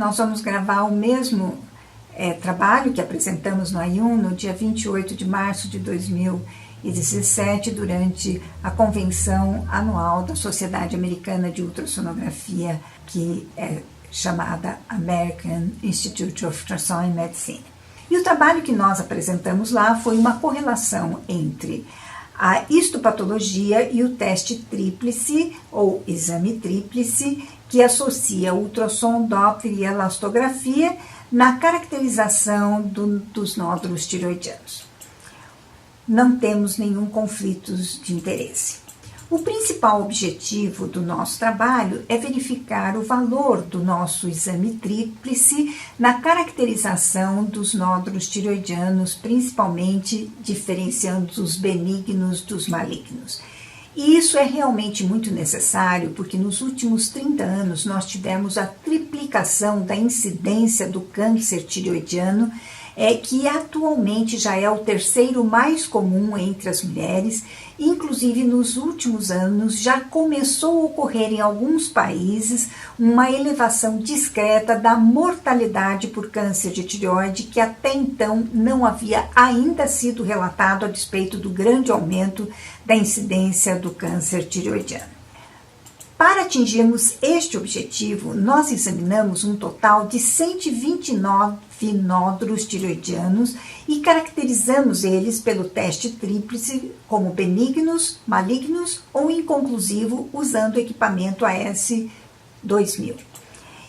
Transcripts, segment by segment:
Nós vamos gravar o mesmo trabalho que apresentamos no AIUN no dia 28 de março de 2017, durante a convenção anual da Sociedade Americana de Ultrassonografia, que é chamada American Institute of Ultrasound Medicine. E o trabalho que nós apresentamos lá foi uma correlação entre a histopatologia e o teste tríplice, ou exame tríplice, que associa o ultrassom, Doppler e elastografia na caracterização dos nódulos tireoidianos. Não temos nenhum conflito de interesse. O principal objetivo do nosso trabalho é verificar o valor do nosso exame tríplice na caracterização dos nódulos tireoidianos, principalmente diferenciando os benignos dos malignos. E isso é realmente muito necessário, porque nos últimos 30 anos nós tivemos a triplicação da incidência do câncer tireoidiano, que atualmente já é o terceiro mais comum entre as mulheres. Inclusive, nos últimos anos já começou a ocorrer em alguns países uma elevação discreta da mortalidade por câncer de tireoide, que até então não havia ainda sido relatado, a despeito do grande aumento da incidência do câncer tireoidiano. Para atingirmos este objetivo, nós examinamos um total de 129 nódulos tireoidianos e caracterizamos eles pelo teste tríplice como benignos, malignos ou inconclusivo, usando o equipamento AS2000.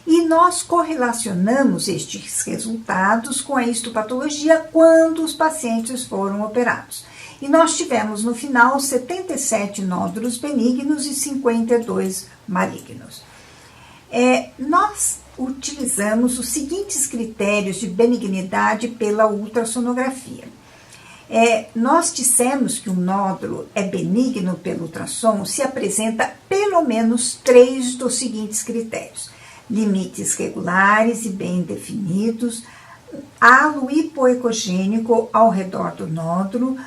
E nós correlacionamos estes resultados com a histopatologia quando os pacientes foram operados. E nós tivemos no final 77 nódulos benignos e 52 malignos. Nós utilizamos os seguintes critérios de benignidade pela ultrassonografia. Nós dissemos que um nódulo é benigno pelo ultrassom se apresenta pelo menos 3 dos seguintes critérios: limites regulares e bem definidos, halo hipoecogênico ao redor do nódulo,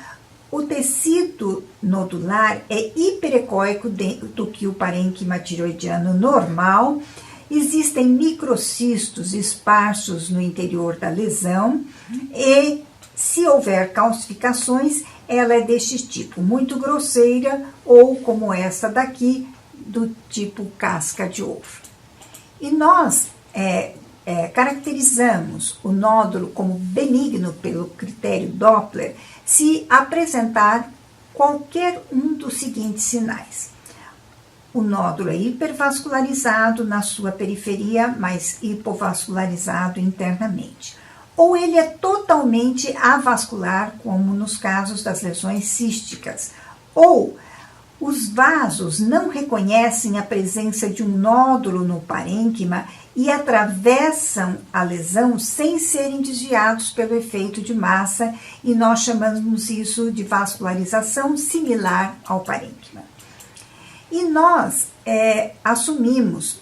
o tecido nodular é hiperecóico do que o parênquima tireoidiano normal, existem microcistos esparsos no interior da lesão e, se houver calcificações, ela é deste tipo, muito grosseira ou como essa daqui, do tipo casca de ovo. E nós caracterizamos o nódulo como benigno pelo critério Doppler se apresentar qualquer um dos seguintes sinais: o nódulo é hipervascularizado na sua periferia, mas hipovascularizado internamente, ou ele é totalmente avascular, como nos casos das lesões císticas, ou os vasos não reconhecem a presença de um nódulo no parênquima e atravessam a lesão sem serem desviados pelo efeito de massa, e nós chamamos isso de vascularização similar ao parênquima. E nós assumimos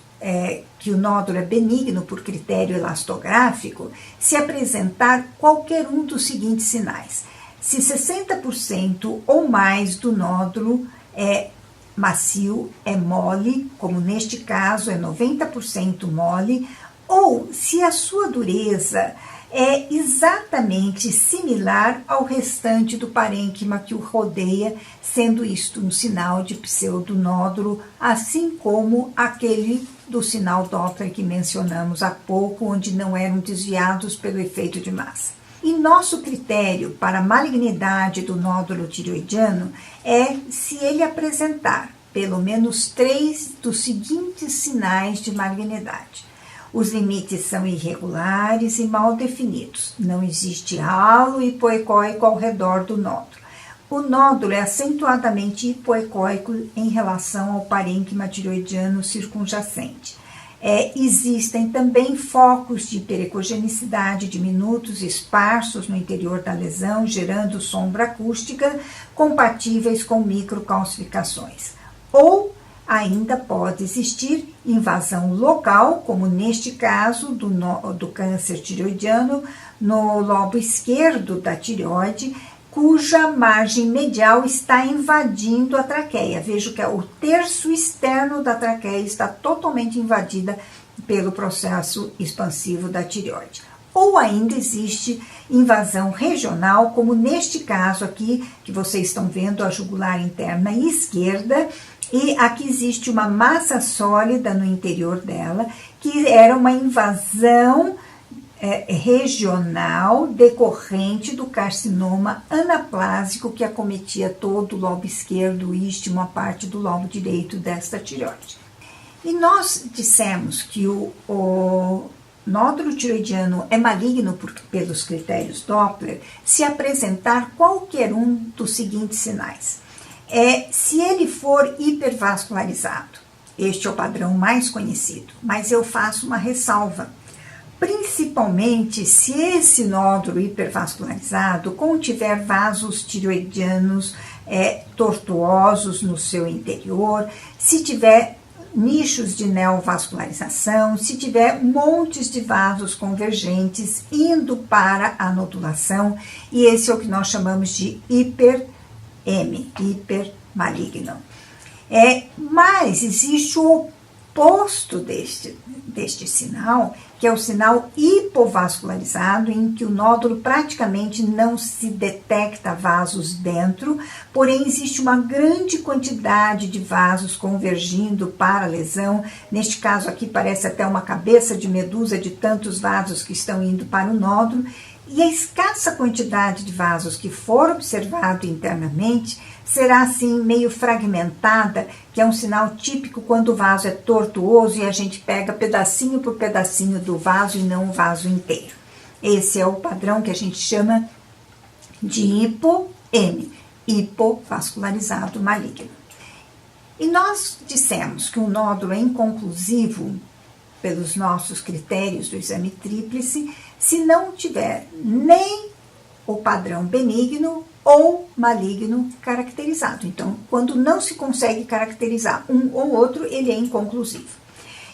que o nódulo é benigno por critério elastográfico se apresentar qualquer um dos seguintes sinais: se 60% ou mais do nódulo é macio, é mole, como neste caso é 90% mole, ou se a sua dureza é exatamente similar ao restante do parênquima que o rodeia, sendo isto um sinal de pseudonódulo, assim como aquele do sinal Doppler que mencionamos há pouco, onde não eram desviados pelo efeito de massa. E nosso critério para a malignidade do nódulo tireoidiano é se ele apresentar pelo menos 3 dos seguintes sinais de malignidade: os limites são irregulares e mal definidos, não existe halo hipoecóico ao redor do nódulo, o nódulo é acentuadamente hipoecóico em relação ao parênquima tireoidiano circunjacente. Existem também focos de hiperecogenicidade diminutos esparsos no interior da lesão, gerando sombra acústica, compatíveis com microcalcificações. Ou ainda pode existir invasão local, como neste caso do câncer tireoidiano, no lobo esquerdo da tireoide, cuja margem medial está invadindo a traqueia. Vejo que o terço externo da traqueia está totalmente invadida pelo processo expansivo da tireoide. Ou ainda existe invasão regional, como neste caso aqui, que vocês estão vendo a jugular interna esquerda, e aqui existe uma massa sólida no interior dela, que era uma invasão regional decorrente do carcinoma anaplásico que acometia todo o lobo esquerdo, o istmo, a parte do lobo direito desta tireoide. E nós dissemos que o nódulo tireoidiano é maligno pelos critérios Doppler se apresentar qualquer um dos seguintes sinais. Se ele for hipervascularizado, este é o padrão mais conhecido, mas eu faço uma ressalva. Principalmente se esse nódulo hipervascularizado contiver vasos tireoidianos tortuosos no seu interior, se tiver nichos de neovascularização, se tiver montes de vasos convergentes indo para a nodulação, e esse é o que nós chamamos de hipermaligno. Mas existe o oposto deste sinal, que é o sinal hipovascularizado, em que o nódulo praticamente não se detecta vasos dentro, porém existe uma grande quantidade de vasos convergindo para a lesão. Neste caso aqui parece até uma cabeça de medusa de tantos vasos que estão indo para o nódulo, e a escassa quantidade de vasos que for observado internamente será assim meio fragmentada, que é um sinal típico quando o vaso é tortuoso e a gente pega pedacinho por pedacinho do vaso e não o vaso inteiro. Esse é o padrão que a gente chama de hipovascularizado maligno. E nós dissemos que o nódulo é inconclusivo pelos nossos critérios do exame tríplice se não tiver nem o padrão benigno ou maligno caracterizado. Então, quando não se consegue caracterizar um ou outro, ele é inconclusivo.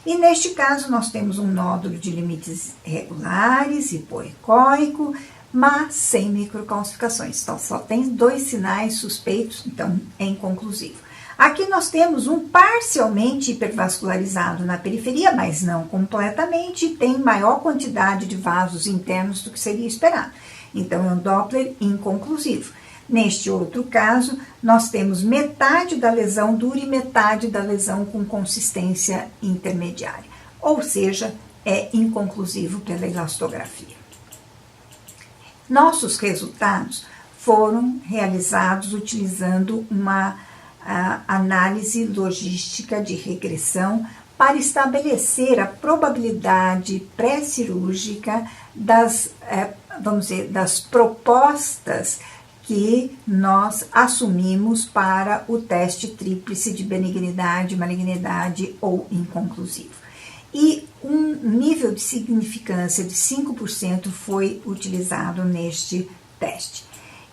E neste caso, nós temos um nódulo de limites regulares, hipoecóico, mas sem microcalcificações. Então, só tem 2 sinais suspeitos, então é inconclusivo. Aqui nós temos um parcialmente hipervascularizado na periferia, mas não completamente, e tem maior quantidade de vasos internos do que seria esperado. Então, é um Doppler inconclusivo. Neste outro caso, nós temos metade da lesão dura e metade da lesão com consistência intermediária. Ou seja, é inconclusivo pela elastografia. Nossos resultados foram realizados utilizando uma análise logística de regressão para estabelecer a probabilidade pré-cirúrgica das propostas que nós assumimos para o teste tríplice de benignidade, malignidade ou inconclusivo. E um nível de significância de 5% foi utilizado neste teste.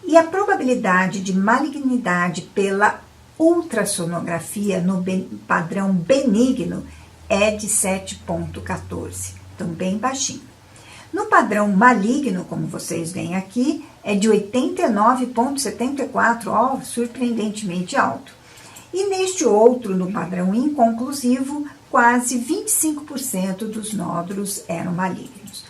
E a probabilidade de malignidade pela ultrassonografia no padrão benigno é de 7,14, então bem baixinho. No padrão maligno, como vocês veem aqui, é de 89,74, surpreendentemente alto. E neste outro, no padrão inconclusivo, quase 25% dos nódulos eram malignos.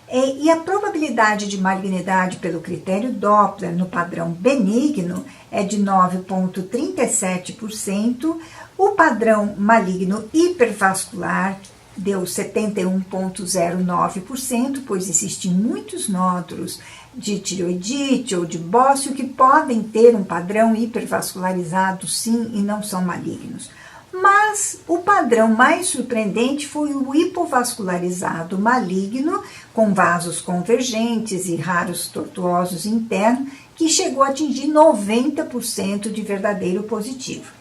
E a probabilidade de malignidade pelo critério Doppler no padrão benigno é de 9,37%, o padrão maligno hipervascular deu 71,09%, pois existem muitos nódulos de tireoidite ou de bócio que podem ter um padrão hipervascularizado sim e não são malignos. Mas o padrão mais surpreendente foi o hipovascularizado maligno, com vasos convergentes e raros tortuosos internos, que chegou a atingir 90% de verdadeiro positivo.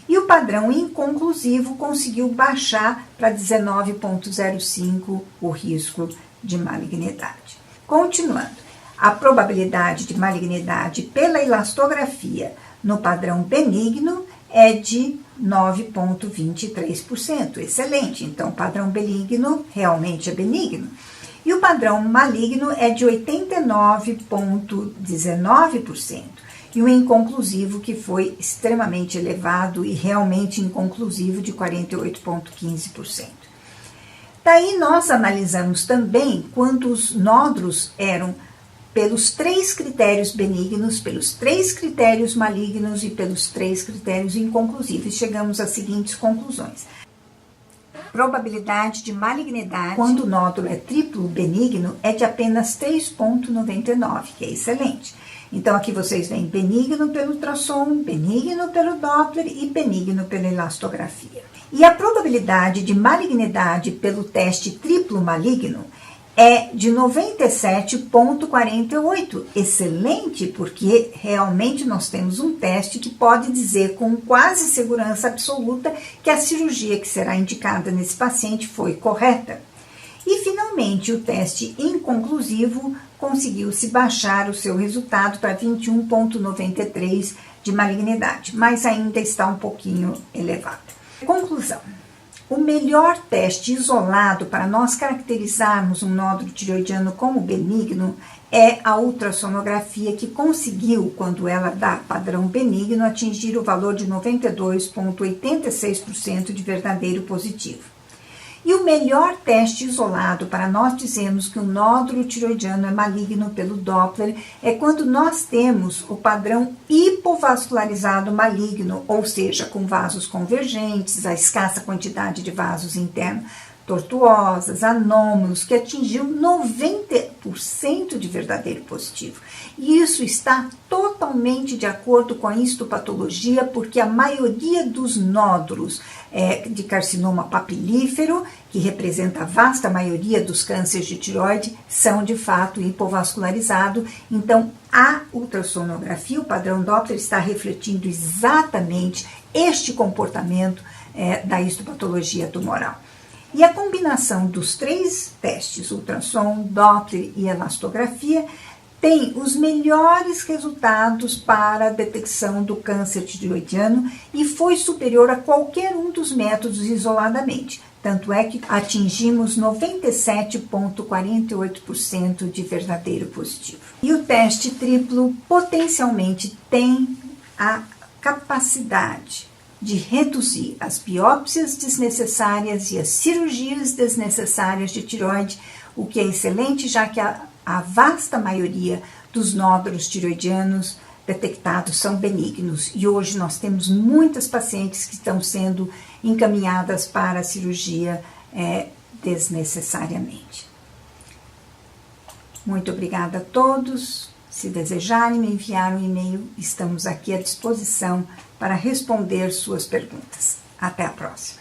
E o padrão inconclusivo conseguiu baixar para 19,05 o risco de malignidade. Continuando, a probabilidade de malignidade pela elastografia no padrão benigno é de 9,23%, excelente. Então, o padrão benigno realmente é benigno. E o padrão maligno é de 89,19%. E o inconclusivo, que foi extremamente elevado e realmente inconclusivo, de 48,15%. Daí nós analisamos também quantos nódulos eram pelos 3 critérios benignos, pelos 3 critérios malignos e pelos 3 critérios inconclusivos. Chegamos às seguintes conclusões. Probabilidade de malignidade quando o nódulo é triplo benigno é de apenas 3,99, que é excelente. Então aqui vocês veem benigno pelo ultrassom, benigno pelo Doppler e benigno pela elastografia. E a probabilidade de malignidade pelo teste triplo maligno é de 97,48. Excelente, porque realmente nós temos um teste que pode dizer com quase segurança absoluta que a cirurgia que será indicada nesse paciente foi correta. E, finalmente, o teste inconclusivo conseguiu-se baixar o seu resultado para 21,93 de malignidade, mas ainda está um pouquinho elevado. Conclusão. O melhor teste isolado para nós caracterizarmos um nódulo tireoidiano como benigno é a ultrassonografia, que conseguiu, quando ela dá padrão benigno, atingir o valor de 92,86% de verdadeiro positivo. E o melhor teste isolado para nós dizermos que o nódulo tireoidiano é maligno pelo Doppler é quando nós temos o padrão hipovascularizado maligno, ou seja, com vasos convergentes, a escassa quantidade de vasos internos tortuosas, anômalos, que atingiu 90% de verdadeiro positivo. E isso está totalmente de acordo com a histopatologia, porque a maioria dos nódulos de carcinoma papilífero, que representa a vasta maioria dos cânceres de tireoide, são de fato hipovascularizados. Então, a ultrassonografia, o padrão Doppler, está refletindo exatamente este comportamento da histopatologia tumoral. E a combinação dos 3 testes, ultrassom, Doppler e elastografia, tem os melhores resultados para a detecção do câncer tireoidiano e foi superior a qualquer um dos métodos isoladamente. Tanto é que atingimos 97,48% de verdadeiro positivo. E o teste triplo potencialmente tem a capacidade de reduzir as biópsias desnecessárias e as cirurgias desnecessárias de tireoide, o que é excelente, já que a vasta maioria dos nódulos tireoidianos detectados são benignos. E hoje nós temos muitas pacientes que estão sendo encaminhadas para a cirurgia desnecessariamente. Muito obrigada a todos. Se desejarem me enviar um e-mail, estamos aqui à disposição para responder suas perguntas. Até a próxima.